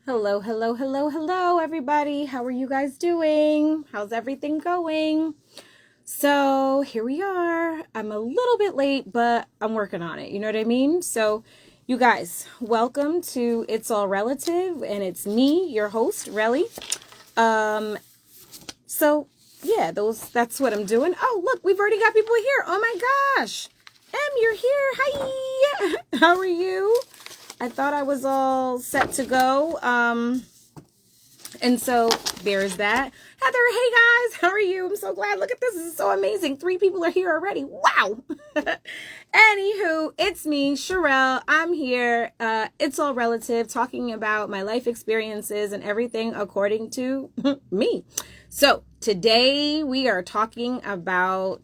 Hello, hello, hello, hello, everybody. How are you guys doing? How's everything going? So here we are. I'm a little bit late, but I'm working on it. You know what I mean? So, you guys, welcome to It's All Relative, and it's me, your host, Relly. Um, so yeah, that's what I'm doing. Oh, look, we've already got people here. Oh my gosh. You're here. Hi. How are you? I thought I was all set to go. And so there's that. Heather, hey guys, how are you? I'm so glad. Look at this. This is so amazing. 3 people are here already. Wow. Anywho, it's me, Sherelle. I'm here. It's all relative, talking about my life experiences and everything according to me. So today we are talking about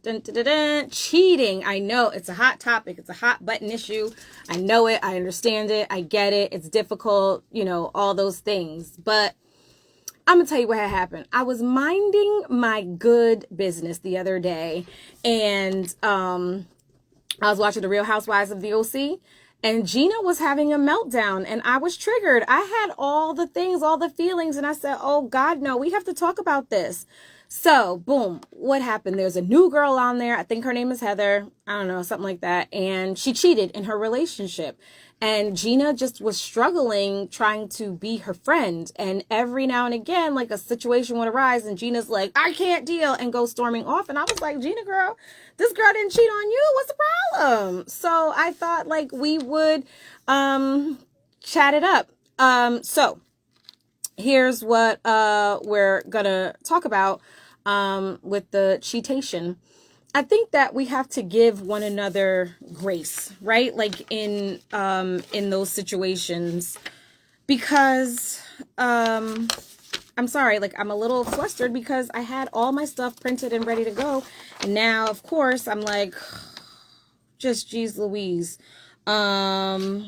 cheating. I know it's a hot topic. It's a hot button issue. I know it. I understand it. I get it. It's difficult, all those things. But I'm going to tell you what had happened. I was minding my good business the other day, and I was watching The Real Housewives of the OC, and Gina was having a meltdown, and I was triggered. I had all the things, all the feelings, and I said, oh, God, no, we have to talk about this. So, boom, what happened? There's a new girl on there. I think her name is Heather. I don't know, something like that. And she cheated in her relationship. And Gina just was struggling trying to be her friend. And every now and again, like a situation would arise and Gina's like, I can't deal, and go storming off. And I was like, Gina, girl, this girl didn't cheat on you. What's the problem? So I thought like we would chat it up. So here's what we're gonna talk about with the cheatation. I think that we have to give one another grace, right? Like in those situations, because I'm sorry, like I'm a little flustered because I had all my stuff printed and ready to go, and now of course I'm like, just geez Louise. So,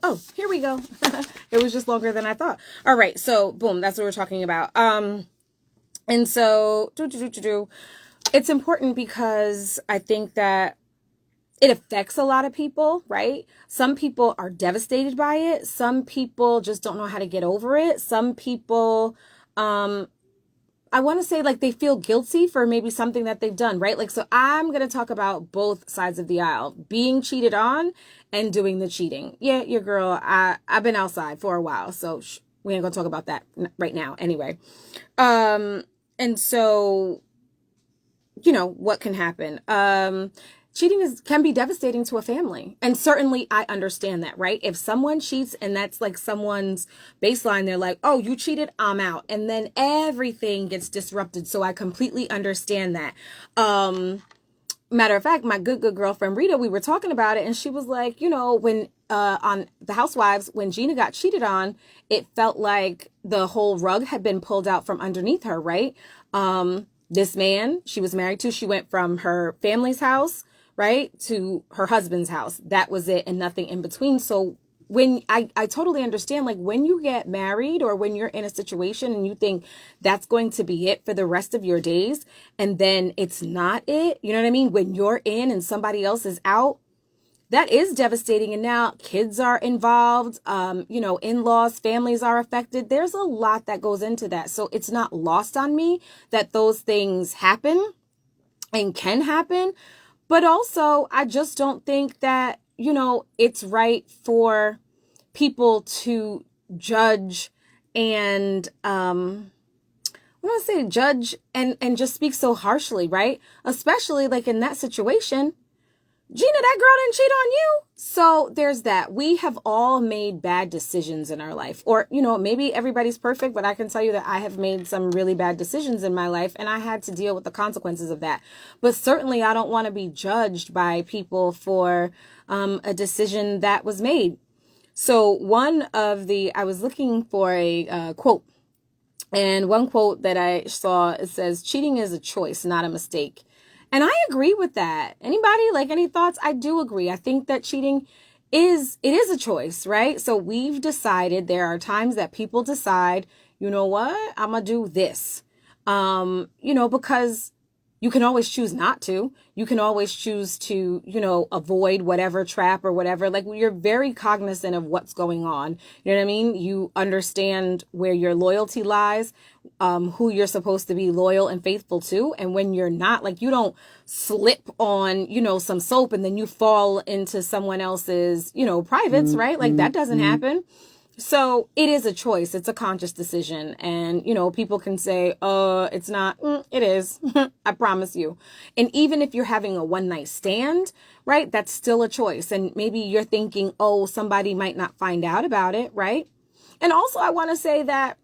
oh, here we go. It was just longer than I thought. All right, so boom, that's what we're talking about. And so it's important because I think that it affects a lot of people, right? Some people are devastated by it. Some people just don't know how to get over it. Some people, I want to say like they feel guilty for maybe something that they've done, right? Like, so I'm going to talk about both sides of the aisle, being cheated on and doing the cheating. Yeah, your girl, I've been outside for a while, so we ain't going to talk about that right now anyway. And so, what can happen? Cheating can be devastating to a family. And certainly I understand that, right? If someone cheats and that's like someone's baseline, they're like, oh, you cheated, I'm out. And then everything gets disrupted. So I completely understand that. Matter of fact, my good girlfriend Rita, we were talking about it, and she was like, when on The Housewives, when Gina got cheated on, it felt like the whole rug had been pulled out from underneath her, right? This man she was married to, she went from her family's house, right, to her husband's house. That was it, and nothing in between. So when I totally understand, like when you get married or when you're in a situation and you think that's going to be it for the rest of your days, and then it's not it, you know what I mean? When you're in and somebody else is out, that is devastating. And now kids are involved, in-laws, families are affected. There's a lot that goes into that. So it's not lost on me that those things happen and can happen. But also, I just don't think that, it's right for people to judge and, I want to say judge and just speak so harshly, right? Especially like in that situation, Gina, that girl didn't cheat on you. So there's that. We have all made bad decisions in our life. Or, maybe everybody's perfect, but I can tell you that I have made some really bad decisions in my life, and I had to deal with the consequences of that. But certainly I don't want to be judged by people for a decision that was made. So I was looking for a quote. And one quote that I saw, it says, cheating is a choice, not a mistake. And I agree with that. Anybody, like, any thoughts? I do agree. I think that cheating is a choice, right? So we've decided, there are times that people decide, you know what, I'm going to do this. Because You can always choose not to. You can always choose to, avoid whatever trap or whatever. Like, you're very cognizant of what's going on. You know what I mean? You understand where your loyalty lies, who you're supposed to be loyal and faithful to. And when you're not, like, you don't slip on, some soap and then you fall into someone else's, privates, right? Like, that doesn't happen. So it is a choice. It's a conscious decision. And, people can say, it's not. It is. I promise you. And even if you're having a one night stand, right, that's still a choice. And maybe you're thinking, oh, somebody might not find out about it, right? And also, I want to say that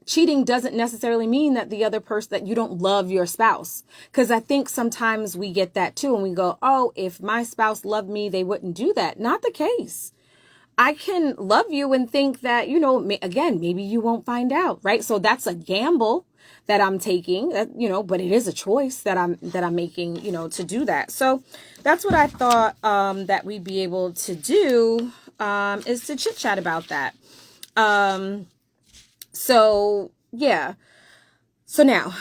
cheating doesn't necessarily mean that the other person, that you don't love your spouse. Because I think sometimes we get that too. And we go, oh, if my spouse loved me, they wouldn't do that. Not the case. I can love you and think that, again, maybe you won't find out, right? So that's a gamble that I'm taking, but it is a choice that I'm making, to do that. So that's what I thought, that we'd be able to do, is to chit chat about that. So yeah. So now,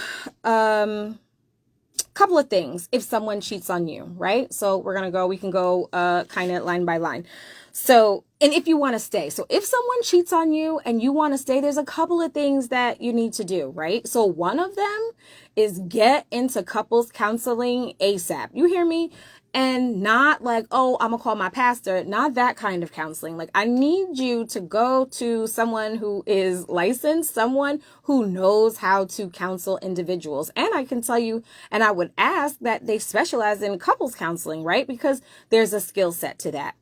couple of things. If someone cheats on you, right? So we can go, kind of line by line. So, and if you want to stay, so if someone cheats on you and you want to stay, there's a couple of things that you need to do, right? So one of them is get into couples counseling ASAP. You hear me? And not like, oh, I'm gonna call my pastor. Not that kind of counseling. Like, I need you to go to someone who is licensed, someone who knows how to counsel individuals. And I can tell you, and I would ask that they specialize in couples counseling, right? Because there's a skill set to that.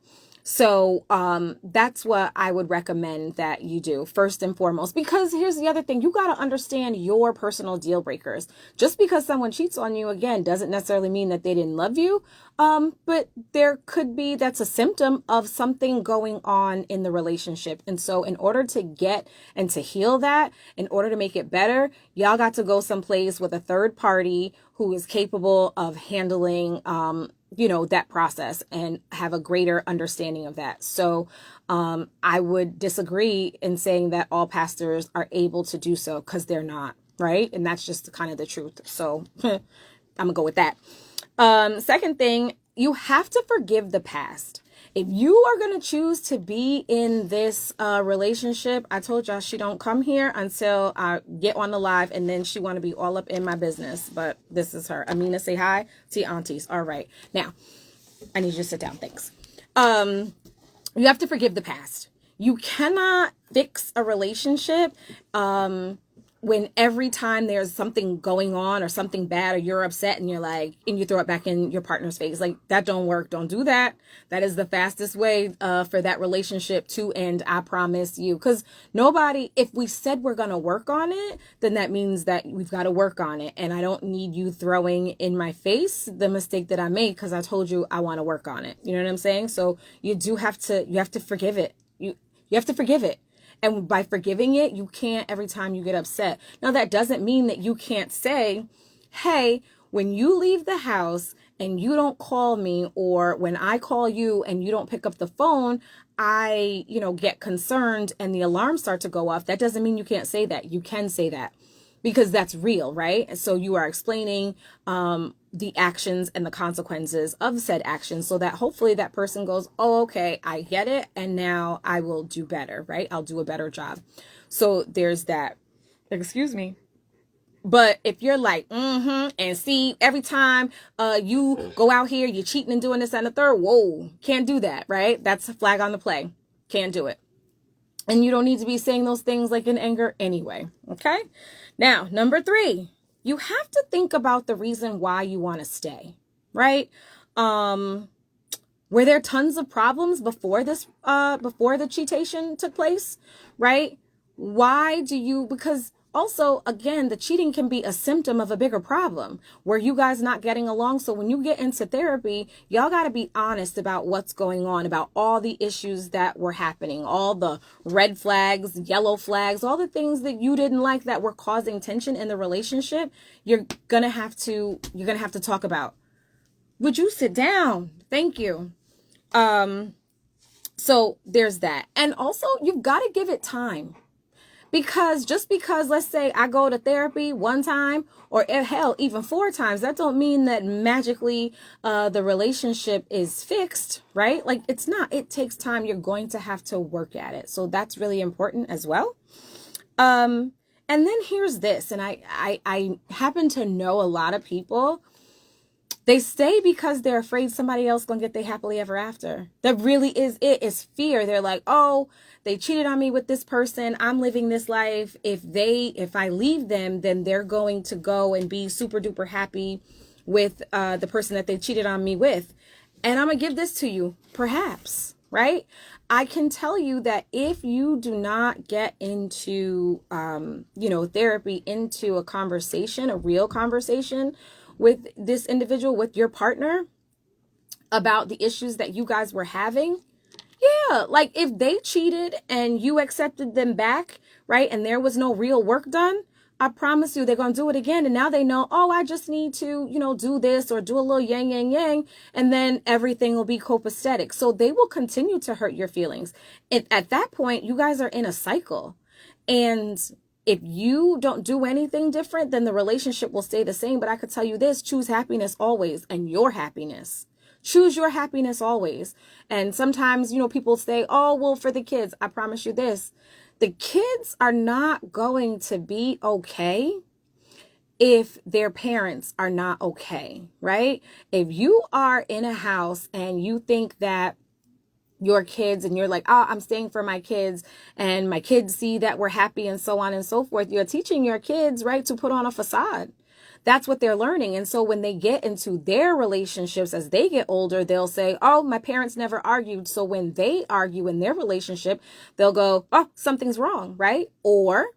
So that's what I would recommend that you do first and foremost, because here's the other thing. You got to understand your personal deal breakers. Just because someone cheats on you, again, doesn't necessarily mean that they didn't love you. But there could be, that's a symptom of something going on in the relationship. And so in order to get and to heal that, in order to make it better, y'all got to go someplace with a third party who is capable of handling, that process and have a greater understanding of that. So I would disagree in saying that all pastors are able to do so, because they're not, right? And that's just kind of the truth. So I'm gonna go with that. Second thing, you have to forgive the past. If you are going to choose to be in this relationship, I told y'all she don't come here until I get on the live, and then she want to be all up in my business. But this is her. Amina, say hi to your aunties. All right. Now, I need you to sit down. Thanks. You have to forgive the past. You cannot fix a relationship when every time there's something going on or something bad or you're upset and you're like, and you throw it back in your partner's face. Like, that don't work. Don't do that. That is the fastest way for that relationship to end. I promise you. Because if we said we're going to work on it, then that means that we've got to work on it. And I don't need you throwing in my face the mistake that I made, because I told you I want to work on it. You know what I'm saying? So you have to forgive it. You have to forgive it. And by forgiving it, you can't every time you get upset. Now, that doesn't mean that you can't say, hey, when you leave the house and you don't call me, or when I call you and you don't pick up the phone, I, get concerned and the alarms start to go off. That doesn't mean you can't say that. You can say that, because that's real, right? And so you are explaining the actions and the consequences of said actions, so that hopefully that person goes, oh, okay, I get it. And now I will do better, right? I'll do a better job. So there's that. Excuse me. But if you're like, and see, every time you go out here, you're cheating and doing this and the third, whoa, can't do that, right? That's a flag on the play. Can't do it. And you don't need to be saying those things like in anger anyway. Okay. Now, number 3, you have to think about the reason why you want to stay, right? Were there tons of problems before the cheatation took place, right? Because also, again, the cheating can be a symptom of a bigger problem where you guys not getting along. So when you get into therapy, y'all got to be honest about what's going on, about all the issues that were happening, all the red flags, yellow flags, all the things that you didn't like that were causing tension in the relationship. You're going to have to talk about. Would you sit down? Thank you. So there's that. And also, you've got to give it time. Because just because, let's say I go to therapy one time or hell, even 4 times, that don't mean that magically the relationship is fixed, right? Like it's not. It takes time. You're going to have to work at it. So that's really important as well. And then here's this, and I happen to know a lot of people. They stay because they're afraid somebody else gonna get their happily ever after. That really is it. It's fear. They're like, oh, they cheated on me with this person. I'm living this life. If I leave them, then they're going to go and be super duper happy with the person that they cheated on me with. And I'm gonna give this to you, perhaps, right? I can tell you that if you do not get into, therapy, into a conversation, a real conversation with this individual, with your partner, about the issues that you guys were having, yeah, like if they cheated and you accepted them back, right, and there was no real work done, I promise you they're going to do it again. And now they know, oh, I just need to, do this or do a little yang, yang, yang, and then everything will be copacetic. So they will continue to hurt your feelings. And at that point, you guys are in a cycle. And if you don't do anything different, then the relationship will stay the same. But I could tell you this, choose happiness always, and your happiness. Choose your happiness always. And sometimes, people say, oh, well, for the kids, I promise you this. The kids are not going to be okay if their parents are not okay, right? If you are in a house and you think that your kids and you're like, oh, I'm staying for my kids and my kids see that we're happy and so on and so forth, you're teaching your kids, right, to put on a facade. That's what they're learning. And so when they get into their relationships, as they get older, they'll say, oh, my parents never argued. So when they argue in their relationship, they'll go, oh, something's wrong, right? Or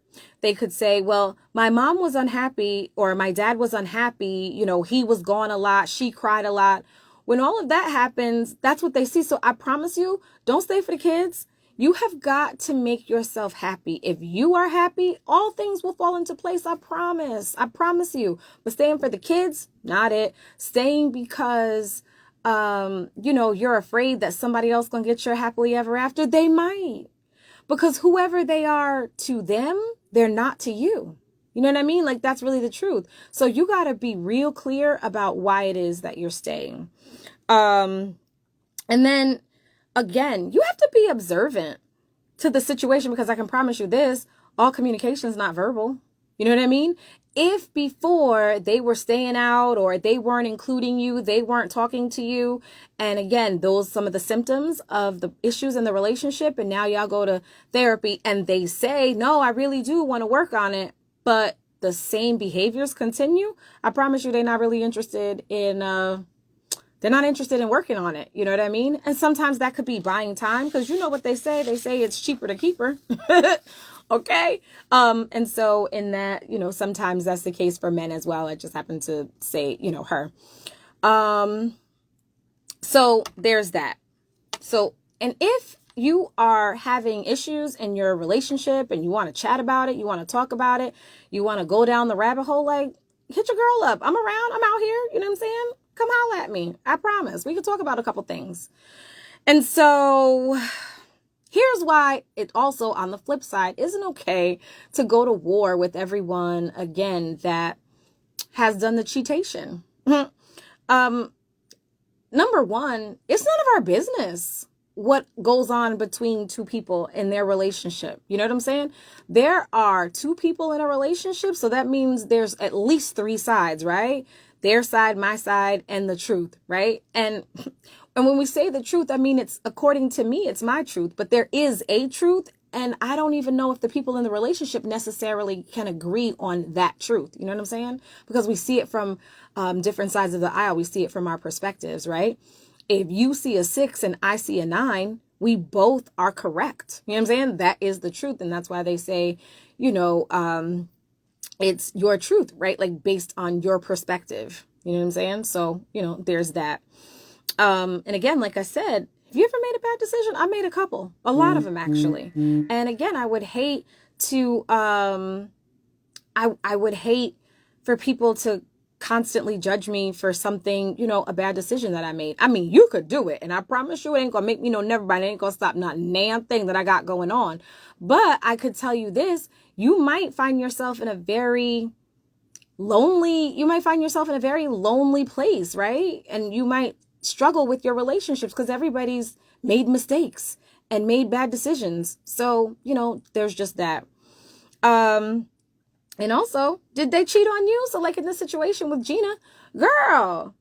they could say, well, my mom was unhappy or my dad was unhappy. He was gone a lot. She cried a lot. When all of that happens, that's what they see. So I promise you, don't stay for the kids. You have got to make yourself happy. If you are happy, all things will fall into place. I promise. I promise you. But staying for the kids, not it. Staying because, you're afraid that somebody else gonna get your happily ever after. They might. Because whoever they are to them, they're not to you. You know what I mean? Like, that's really the truth. So you got to be real clear about why it is that you're staying. And then, again, you have to be observant to the situation, because I can promise you this, all communication is not verbal. You know what I mean? If before they were staying out or they weren't including you, they weren't talking to you. And again, those some of the symptoms of the issues in the relationship. And now y'all go to therapy and they say, no, I really do want to work on it. But the same behaviors continue. I promise you they're not really interested in they're not interested in working on it. You know what I mean? And sometimes that could be buying time, because you know what they say it's cheaper to keep her. Okay. And so in that, sometimes that's the case for men as well. I just happened to say, her. So there's that. So, and if you are having issues in your relationship and you want to chat about it, you want to talk about it, you want to go down the rabbit hole, like, hit your girl up. I'm around. I'm out here. You know what I'm saying? Come holler at me. I promise. We can talk about a couple things. And so here's why it also, on the flip side, isn't okay to go to war with everyone, again, that has done the cheatation. Number one, it's none of our business what goes on between two people in their relationship. You know what I'm saying? There are two people in a relationship, so that means there's at least 3 sides, right? Their side, my side, and the truth, right? And when we say the truth, I mean, it's according to me, it's my truth, but there is a truth. And I don't even know if the people in the relationship necessarily can agree on that truth. You know what I'm saying? Because we see it from different sides of the aisle. We see it from our perspectives, right? If you see a 6 and I see a 9, we both are correct. You know what I'm saying? That is the truth. And that's why they say, it's your truth, right? Like based on your perspective. You know what I'm saying? So, there's that. And again, like I said, have you ever made a bad decision? I made a lot of them actually. And again, I would hate to, I would hate for people to constantly judge me for something, a bad decision that I made. I mean, you could do it, and I promise you it ain't gonna make me no never mind. It ain't gonna stop not damn thing that I got going on. But I could tell you this, you might find yourself in a very lonely place, right? And you might struggle with your relationships because everybody's made mistakes and made bad decisions. So, there's just that. And also, did they cheat on you? So like in this situation with Gina, girl,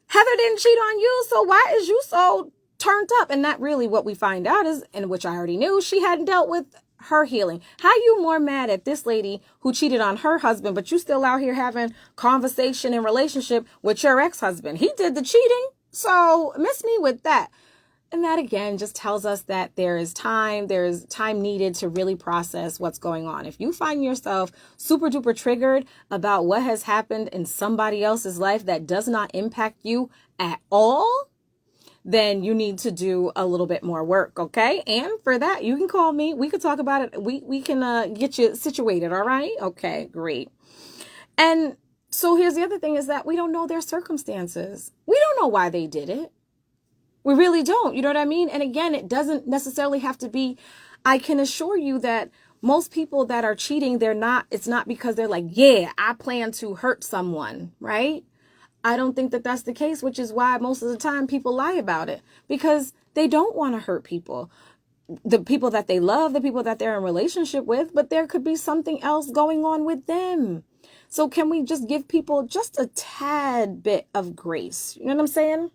Heather didn't cheat on you. So why is you so turned up? And that really what we find out is, and which I already knew, she hadn't dealt with her healing. How you more mad at this lady who cheated on her husband, but you still out here having conversation and relationship with your ex-husband? He did the cheating. So miss me with that. And that again just tells us that there's time needed to really process what's going on. If you find yourself super duper triggered about what has happened in somebody else's life that does not impact you at all, then you need to do a little bit more work, okay? And for that, you can call me. We could talk about it. We can get you situated, all right? Okay, great. And so here's the other thing is that we don't know their circumstances. We don't know why they did it. We really don't. You know what I mean? And again, it doesn't necessarily have to be, I can assure you that most people that are cheating, it's not because they're like, yeah, I plan to hurt someone, right? I don't think that that's the case, which is why most of the time people lie about it because they don't want to hurt people, the people that they love, the people that they're in relationship with, but there could be something else going on with them. So can we just give people just a tad bit of grace? You know what I'm saying?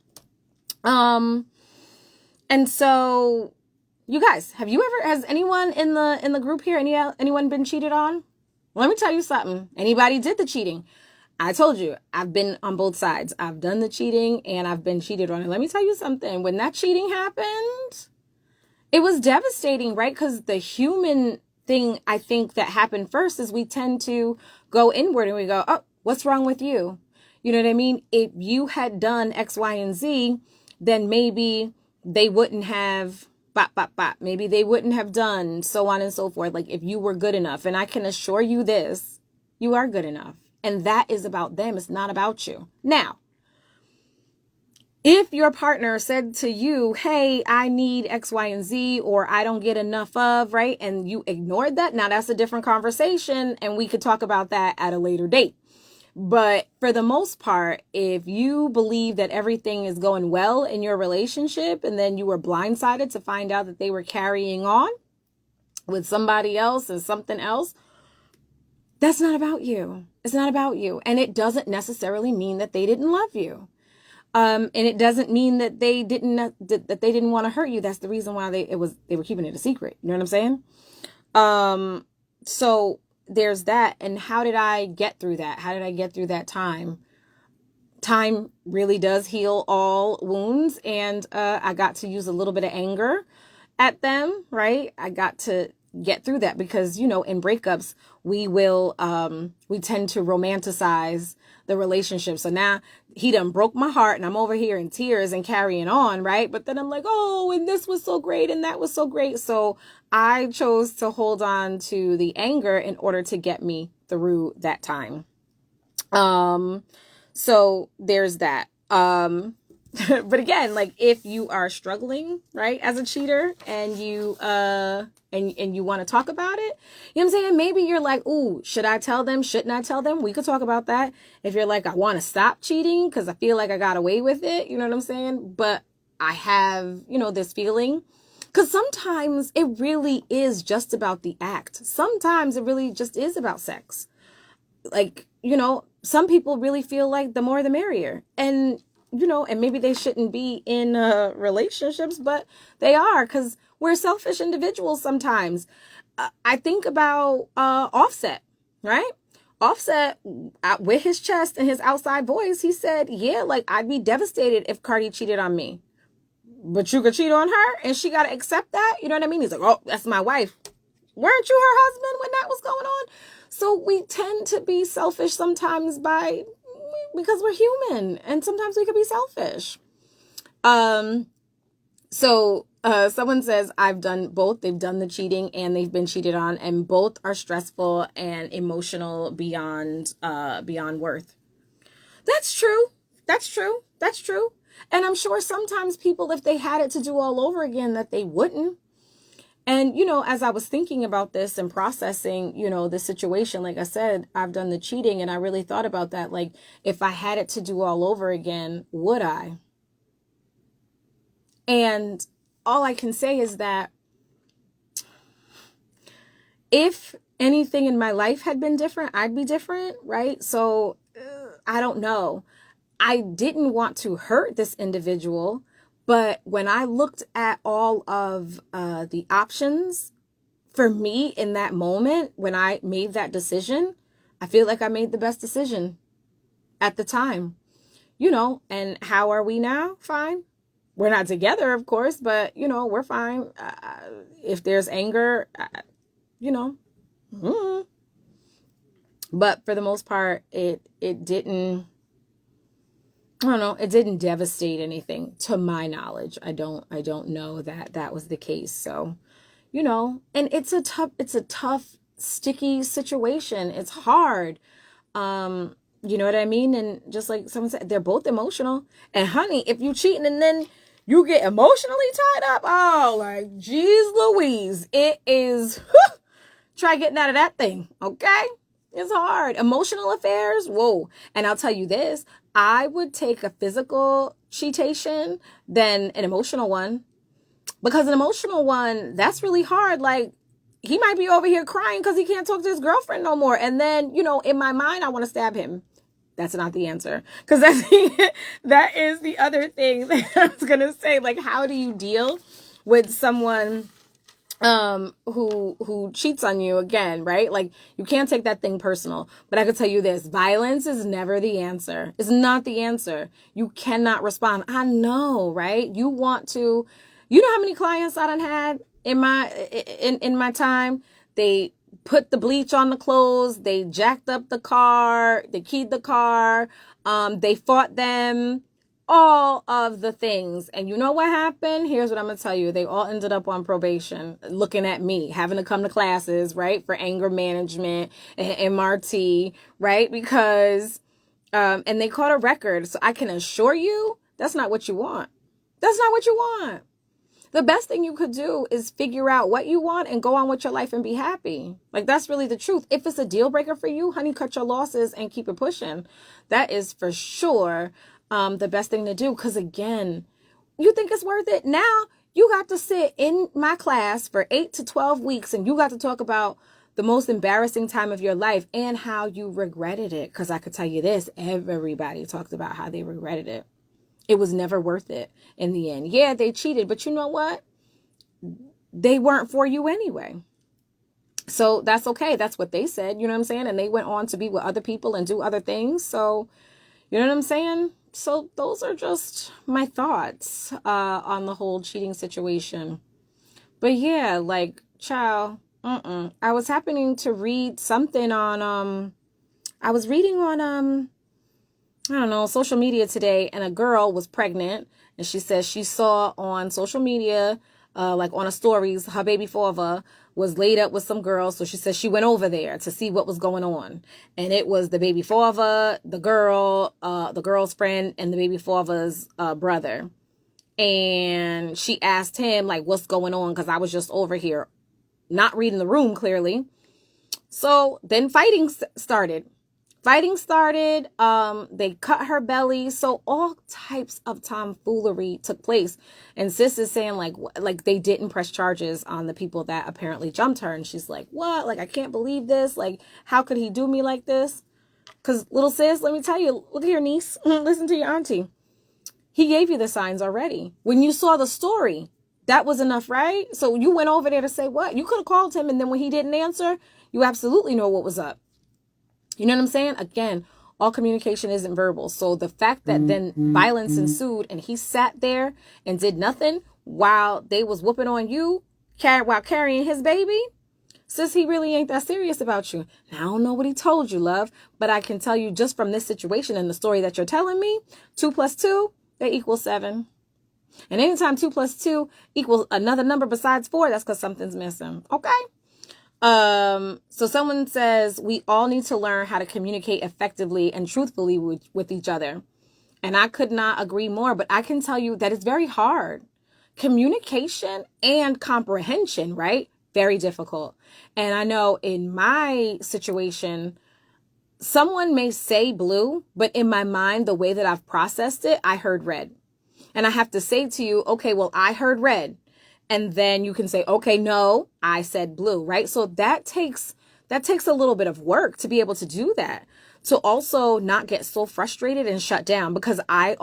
And so you guys, has anyone in the group here, anyone been cheated on? Let me tell you something. Anybody did the cheating. I told you, I've been on both sides. I've done the cheating and I've been cheated on. And let me tell you something. When that cheating happened, it was devastating, right? Because the human thing I think that happened first is we tend to go inward and we go, oh, what's wrong with you? You know what I mean? If you had done X, Y, and Z, then maybe they wouldn't have maybe they wouldn't have done so on and so forth. Like if you were good enough. And I can assure you this, you are good enough. And that is about them. It's not about you. Now, if your partner said to you, hey, I need X, Y, and Z, or I don't get enough of, right? And you ignored that. Now that's a different conversation. And we could talk about that at a later date. But for the most part, if you believe that everything is going well in your relationship and then you were blindsided to find out that they were carrying on with somebody else and something else, that's not about you. It's not about you. And it doesn't necessarily mean that they didn't love you. And it doesn't mean that they didn't want to hurt you. That's the reason why they were keeping it a secret. You know what I'm saying? So there's that. And how did I get through that? How did I get through that time? Time really does heal all wounds. And I got to use a little bit of anger at them, right? I got to get through that because, in breakups, we tend to romanticize the relationship. So now he done broke my heart and I'm over here in tears and carrying on, right? But then I'm like, oh, and this was so great and that was so great. So I chose to hold on to the anger in order to get me through that time. So there's that. But again, like if you are struggling, right, as a cheater and you and you want to talk about it, you know what I'm saying? Maybe you're like, ooh, should I tell them? Shouldn't I tell them? We could talk about that. If you're like, I want to stop cheating because I feel like I got away with it, you know what I'm saying? But I have, this feeling. Because sometimes it really is just about the act. Sometimes it really just is about sex. Like, some people really feel like the more the merrier. And and maybe they shouldn't be in relationships, but they are because we're selfish individuals sometimes. I think about Offset, right? Offset, with his chest and his outside voice, he said, yeah, like I'd be devastated if Cardi cheated on me. But you could cheat on her and she got to accept that. You know what I mean? He's like, oh, that's my wife. Weren't you her husband when that was going on? So we tend to be selfish sometimes because we're human and sometimes we could be selfish. So someone says, I've done both. They've done the cheating and they've been cheated on, and both are stressful and emotional beyond worth. That's true. That's true. That's true. And I'm sure sometimes people, if they had it to do all over again, that they wouldn't. And, as I was thinking about this and processing, the situation, like I said, I've done the cheating, and I really thought about that. Like, if I had it to do all over again, would I? And all I can say is that if anything in my life had been different, I'd be different, right? So I don't know. I didn't want to hurt this individual, but when I looked at all of the options for me in that moment, when I made that decision, I feel like I made the best decision at the time, and how are we now? Fine. We're not together, of course, but, we're fine. If there's anger, but for the most part, it didn't, I don't know, it didn't devastate anything to my knowledge. I don't know that was the case. So, and it's a tough, sticky situation. It's hard. You know what I mean? And just like someone said, they're both emotional. And honey, if you cheating and then you get emotionally tied up, oh, like, geez Louise, it is, try getting out of that thing, okay? It's hard. Emotional affairs, whoa. And I'll tell you this, I would take a physical cheatation than an emotional one. Because an emotional one, that's really hard. Like, he might be over here crying because he can't talk to his girlfriend no more. And then, in my mind, I want to stab him. That's not the answer. Because that is the other thing that I was going to say. Like, how do you deal with someone who cheats on you again, right? Like, you can't take that thing personal. But I could tell you this, violence is never the answer. It's not the answer. You cannot respond. I know, right? You want to, how many clients I done had in my time? They put the bleach on the clothes, they jacked up the car, they keyed the car, they fought them, all of the things. And you know what happened? Here's what I'm going to tell you. They all ended up on probation, looking at me, having to come to classes, right? For anger management and MRT, right? Because, and they caught a record. So I can assure you, that's not what you want. That's not what you want. The best thing you could do is figure out what you want and go on with your life and be happy. Like, that's really the truth. If it's a deal breaker for you, honey, cut your losses and keep it pushing. That is for sure the best thing to do. Because again, you think it's worth it? Now you got to sit in my class for 8 to 12 weeks and you got to talk about the most embarrassing time of your life and how you regretted it. Because I could tell you this, everybody talked about how they regretted it. It was never worth it in the end. Yeah, they cheated, but you know what? They weren't for you anyway. So that's okay. That's what they said. You know what I'm saying? And they went on to be with other people and do other things. So, you know what I'm saying? So those are just my thoughts on the whole cheating situation. But yeah, like, child, I was happening to read something on, I was reading on, I don't know, social media today, and a girl was pregnant, and she says she saw on social media, like on a stories, her baby father was laid up with some girls. So she says she went over there to see what was going on. And it was the baby father, the girl's friend, and the baby father's brother. And she asked him, like, what's going on? Because I was just over here not reading the room clearly. So then fighting started. They cut her belly. So all types of tomfoolery took place. And sis is saying like they didn't press charges on the people that apparently jumped her. And she's like, what? Like, I can't believe this. Like, how could he do me like this? Because little sis, let me tell you, look at your niece. Listen to your auntie. He gave you the signs already. When you saw the story, that was enough, right? So you went over there to say what? You could have called him. And then when he didn't answer, you absolutely know what was up. You know what I'm saying? Again, all communication isn't verbal. So the fact that then violence ensued and he sat there and did nothing while they was whooping on you while carrying his baby, sis, he really ain't that serious about you. Now, I don't know what he told you, love, but I can tell you just from this situation and the story that you're telling me, 2 + 2, they equal 7. And anytime 2 + 2 equals another number besides 4, that's because something's missing. Okay? So someone says we all need to learn how to communicate effectively and truthfully with each other. And I could not agree more, but I can tell you that it's very hard. Communication and comprehension, right? Very difficult. And I know in my situation, someone may say blue, but in my mind, the way that I've processed it, I heard red. And I have to say to you, okay, well, I heard red. And then you can say, okay, no, I said blue, right? So that takes a little bit of work to be able to do that. To also not get so frustrated and shut down, because I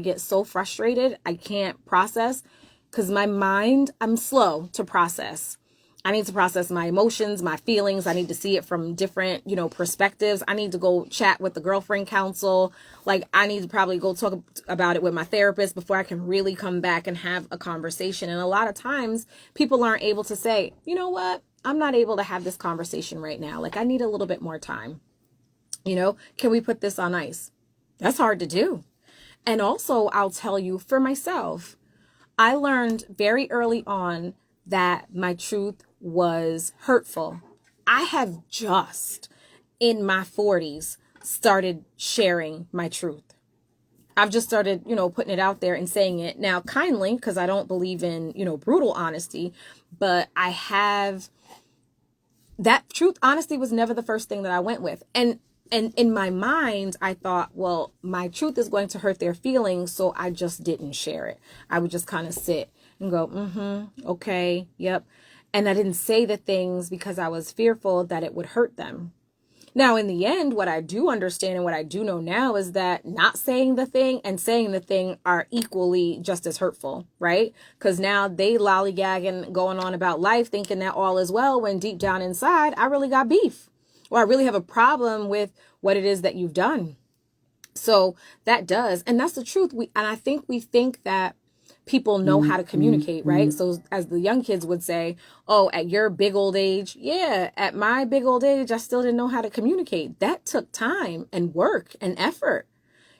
get so frustrated. I can't process because my mind, I'm slow to process. I need to process my emotions, my feelings. I need to see it from different, perspectives. I need to go chat with the girlfriend council. Like I need to probably go talk about it with my therapist before I can really come back and have a conversation. And a lot of times people aren't able to say, you know what? I'm not able to have this conversation right now. Like I need a little bit more time. Can we put this on ice? That's hard to do. And also, I'll tell you for myself, I learned very early on that my truth was hurtful. I have just in my 40s started sharing my truth. I've just started, putting it out there and saying it now kindly, because I don't believe in, brutal honesty, but I have that truth. Honesty was never the first thing that I went with. And in my mind, I thought, well, my truth is going to hurt their feelings, so I just didn't share it. I would just kind of sit and go, okay, yep. And I didn't say the things because I was fearful that it would hurt them. Now, in the end, what I do understand and what I do know now is that not saying the thing and saying the thing are equally just as hurtful, right? Because now they lollygagging, going on about life, thinking that all is well, when deep down inside, I really got beef. Or I really have a problem with what it is that you've done. So that does. And that's the truth. I think we think that people know how to communicate, right? So as the young kids would say, oh, at your big old age. Yeah, at my big old age, I still didn't know how to communicate. That took time and work and effort.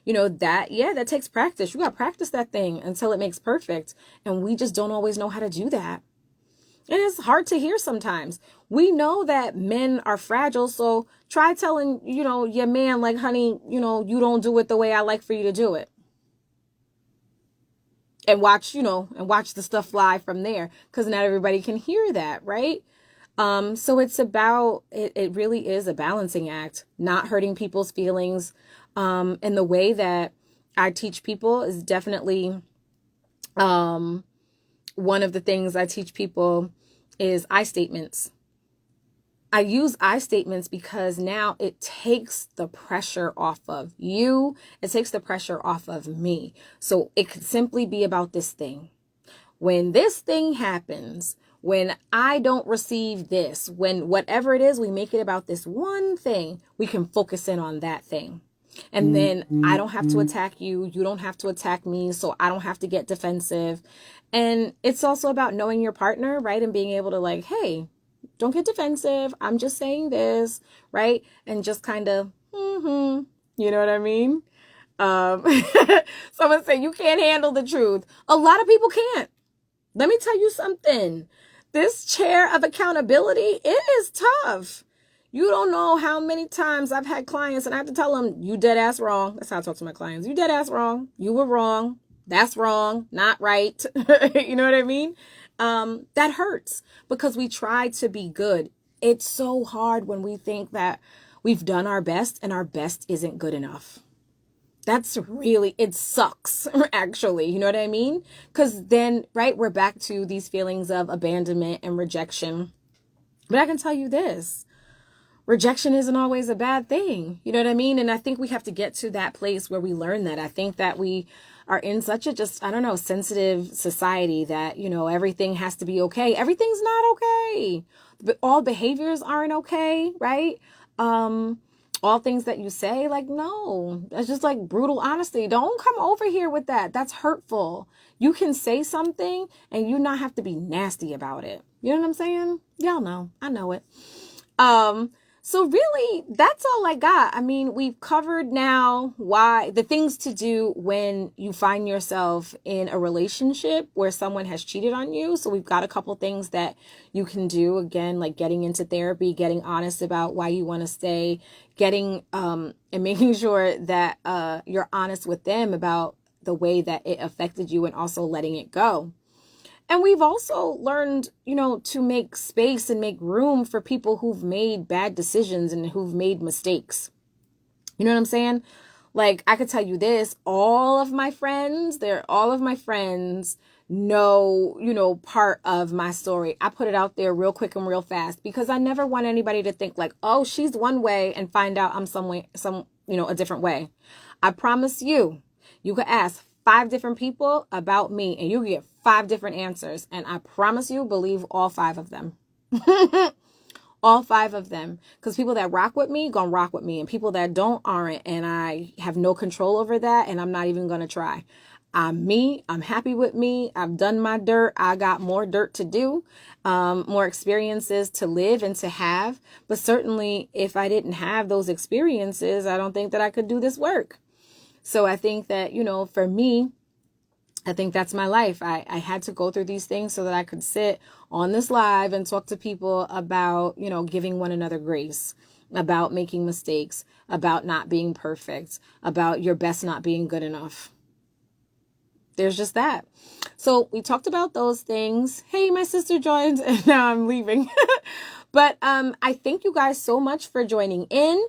That takes practice. You got to practice that thing until it makes perfect. And we just don't always know how to do that. And it's hard to hear sometimes. We know that men are fragile. So try telling, your man, like, honey, you don't do it the way I like for you to do it. And watch the stuff fly from there. Because not everybody can hear that, right? So it's about, it really is a balancing act, not hurting people's feelings. And the way that I teach people is definitely, one of the things I teach people is I statements. I use I statements because now it takes the pressure off of you. It takes the pressure off of me. So it could simply be about this thing. When this thing happens, when I don't receive this, when whatever it is, we make it about this one thing, we can focus in on that thing. And then I don't have to attack you. You don't have to attack me. So I don't have to get defensive. And it's also about knowing your partner, right? And being able to like, hey, don't get defensive. I'm just saying this, right? And just kind of, you know what I mean? Someone say you can't handle the truth. A lot of people can't. Let me tell you something. This chair of accountability, it is tough. You don't know how many times I've had clients and I have to tell them, you dead ass wrong. That's how I talk to my clients. You dead ass wrong. You were wrong. That's wrong. Not right. You know what I mean? That hurts because we try to be good. It's so hard when we think that we've done our best and our best isn't good enough. It sucks, actually. You know what I mean? Because then, right, we're back to these feelings of abandonment and rejection. But I can tell you this. Rejection isn't always a bad thing. You know what I mean? And I think we have to get to that place where we learn that. I think that we are in such a sensitive society that, everything has to be okay. Everything's not okay. But all behaviors aren't okay, right? All things that you say, like, no, that's just like brutal honesty. Don't come over here with that. That's hurtful. You can say something and you not have to be nasty about it. You know what I'm saying? Y'all know. I know it. So really, that's all I got. I mean, we've covered now why the things to do when you find yourself in a relationship where someone has cheated on you. So we've got a couple things that you can do, again, like getting into therapy, getting honest about why you want to stay, getting and making sure that you're honest with them about the way that it affected you and also letting it go. And we've also learned, to make space and make room for people who've made bad decisions and who've made mistakes. You know what I'm saying? Like, I could tell you this, all of my friends know, part of my story. I put it out there real quick and real fast because I never want anybody to think like, oh, she's one way and find out I'm a different way. I promise you, you could ask 5 different people about me and you get 5 different answers. And I promise you, believe all 5 of them. All 5 of them. Because people that rock with me, gonna rock with me. And people that don't, aren't. And I have no control over that. And I'm not even gonna try. I'm me. I'm happy with me. I've done my dirt. I got more dirt to do. More experiences to live and to have. But certainly, if I didn't have those experiences, I don't think that I could do this work. So I think that, for me, I think that's my life. I had to go through these things so that I could sit on this live and talk to people about, giving one another grace, about making mistakes, about not being perfect, about your best not being good enough. There's just that. So we talked about those things. Hey, my sister joined and now I'm leaving. But I thank you guys so much for joining in.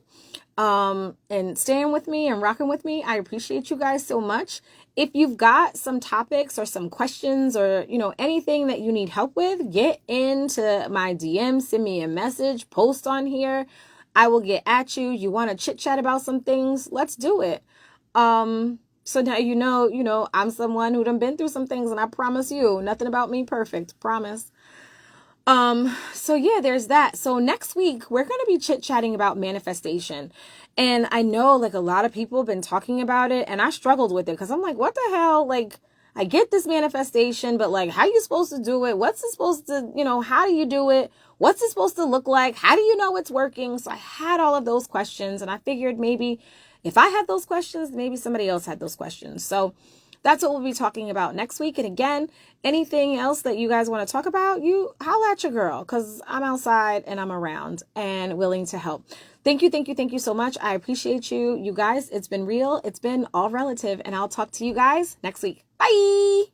And staying with me and rocking with me. I appreciate you guys so much. If you've got some topics or some questions or, anything that you need help with, get into my DM, send me a message, post on here. I will get at you. You want to chit chat about some things? Let's do it. So now I'm someone who done been through some things and I promise you, nothing about me perfect. Promise. So yeah, there's that. So next week we're going to be chit-chatting about manifestation. And I know like a lot of people have been talking about it and I struggled with it because I'm like, what the hell? Like, I get this manifestation, but like, how are you supposed to do it? What's it supposed to, how do you do it? What's it supposed to look like? How do you know it's working? So I had all of those questions and I figured maybe if I had those questions, maybe somebody else had those questions. So that's what we'll be talking about next week. And again, anything else that you guys want to talk about, you holla at your girl because I'm outside and I'm around and willing to help. Thank you so much. I appreciate you. You guys, it's been real. It's been all relative. And I'll talk to you guys next week. Bye.